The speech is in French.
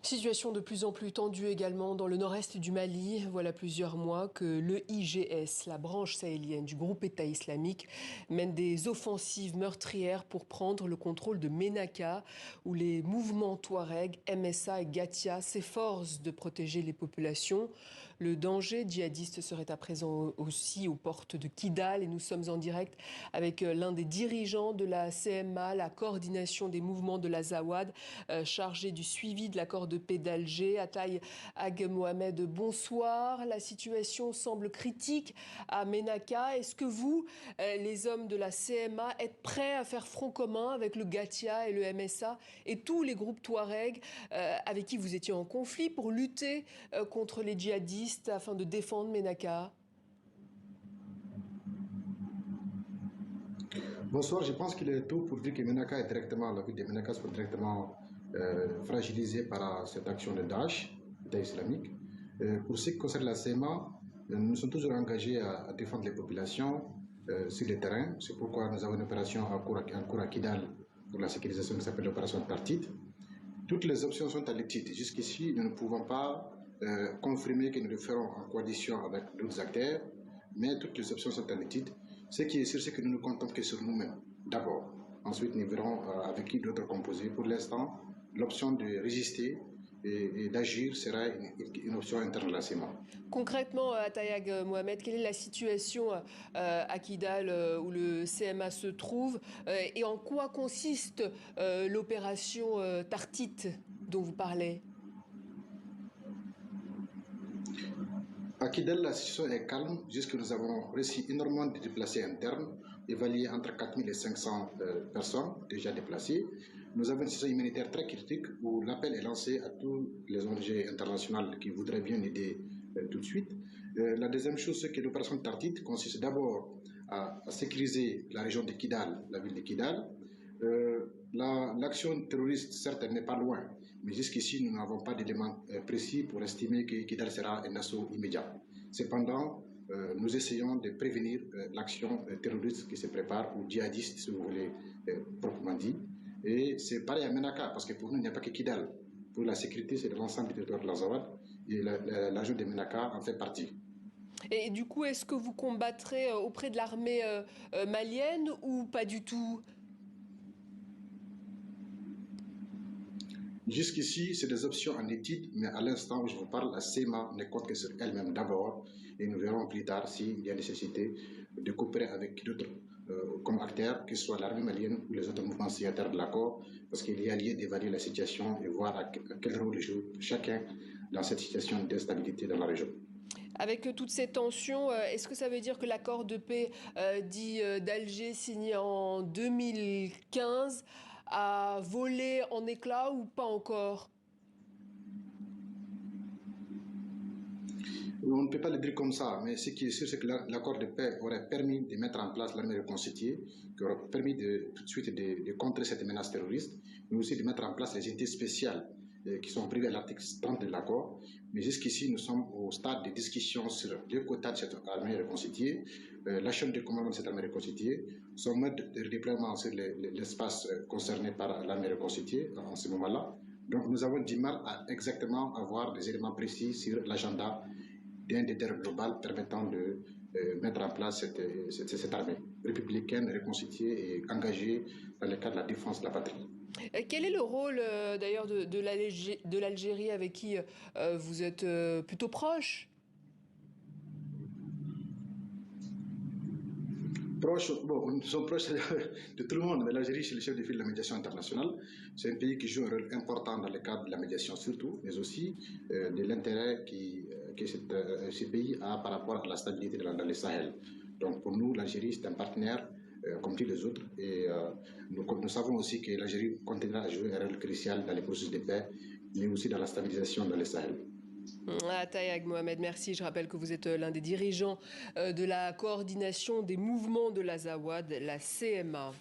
Situation de plus en plus tendue également dans le nord-est du Mali. Voilà plusieurs mois que le IGS, la branche sahélienne du groupe État islamique, mène des offensives meurtrières pour prendre le contrôle de Ménaka, où les mouvements Touareg, MSA et Gatia s'efforcent de protéger les populations. Le danger djihadiste serait à présent aussi aux portes de Kidal et nous sommes en direct avec l'un des dirigeants de la CMA, la coordination des mouvements de l'Azawad, chargé du suivi de l'accord de paix d'Alger. Ataï Ag Mohamed, bonsoir. La situation semble critique à Ménaka. Est-ce que vous, les hommes de la CMA, êtes prêts à faire front commun avec le Gatia et le MSA et tous les groupes Touareg avec qui vous étiez en conflit pour lutter contre les djihadistes afin de défendre Ménaka? Bonsoir, je pense qu'il est tôt pour dire que Ménaka est directement, la ville de Ménaka soit directement fragilisée par cette action de Daesh, d'État islamique. Pour ce qui concerne la CMA, nous sommes toujours engagés à défendre les populations sur le terrain. C'est pourquoi nous avons une opération en cours à Kidal pour la sécurisation qui s'appelle l'opération Tartite. Toutes les options sont à l'étude. Jusqu'ici, nous ne pouvons pas confirmer que nous le ferons en coalition avec d'autres acteurs, mais toutes les options sont à l'étude. Ce qui est sûr, c'est que nous ne comptons que sur nous-mêmes, d'abord. Ensuite, nous verrons avec qui d'autres composer. Pour l'instant, l'option de résister et d'agir sera une option interne de la CEMA. Concrètement, Atayag Mohamed, quelle est la situation à Kidal où le CMA se trouve et en quoi consiste l'opération Tartite dont vous parlez? À Kidal, la situation est calme, puisque nous avons réussi énormément de déplacés internes, évalués entre 4000 et 500 personnes déjà déplacées. Nous avons une situation humanitaire très critique où l'appel est lancé à tous les ONG internationales qui voudraient bien aider tout de suite. La deuxième chose, c'est que l'opération Tartite consiste d'abord à sécuriser la région de Kidal, la ville de Kidal. L'action terroriste, certes, elle n'est pas loin, mais jusqu'ici, nous n'avons pas d'éléments précis pour estimer que Kidal sera un assaut immédiat. Cependant, nous essayons de prévenir l'action terroriste qui se prépare, ou djihadiste, si vous voulez, proprement dit. Et c'est pareil à Menaka, parce que pour nous, il n'y a pas que Kidal. Pour la sécurité, c'est de l'ensemble du territoire de l'Azawad, et la région de Menaka en fait partie. Et du coup, est-ce que vous combattrez auprès de l'armée malienne ou pas du tout? Jusqu'ici, c'est des options en étude, mais à l'instant où je vous parle, la CEMA ne compte que sur elle-même d'abord, et nous verrons plus tard s'il y a nécessité de coopérer avec d'autres comme acteurs, que ce soit l'armée malienne ou les autres mouvements signataires de l'accord, parce qu'il y a lieu d'évaluer la situation et voir à quel rôle joue chacun dans cette situation d'instabilité dans la région. Avec toutes ces tensions, est-ce que ça veut dire que l'accord de paix dit d'Alger signé en 2015 a volé en éclats ou pas encore? On ne peut pas le dire comme ça, mais ce qui est sûr, c'est que l'accord de paix aurait permis de mettre en place l'armée reconstituée, qui aurait permis tout de suite de contrer cette menace terroriste, mais aussi de mettre en place les unités spéciales qui sont prévues à l'article 30 de l'accord. Mais jusqu'ici, nous sommes au stade de discussion sur les quotas de cette armée reconstituée, la chaîne de commandement de cette armée reconstituée, son mode de déploiement sur l'espace concerné par l'armée reconstituée en ce moment-là. Donc nous avons du mal à exactement avoir des éléments précis sur l'agenda d'un des terres globales permettant de mettre en place cette armée républicaine, reconstituée et engagée dans le cadre de la défense de la patrie. Quel est le rôle d'ailleurs de l'Algérie avec qui vous êtes plutôt proche? Proche, bon, nous sommes proches de tout le monde, mais l'Algérie, c'est le chef de file de la médiation internationale. C'est un pays qui joue un rôle important dans le cadre de la médiation surtout, mais aussi de l'intérêt que ce pays a par rapport à la stabilité dans le Sahel. Donc pour nous, l'Algérie, c'est un partenaire comme tous les autres. Et nous savons aussi que l'Algérie continuera à jouer un rôle crucial dans les processus de paix, mais aussi dans la stabilisation dans le Sahel. Atayag Mohamed, merci. Je rappelle que vous êtes l'un des dirigeants de la coordination des mouvements de l'Azawad, la CMA.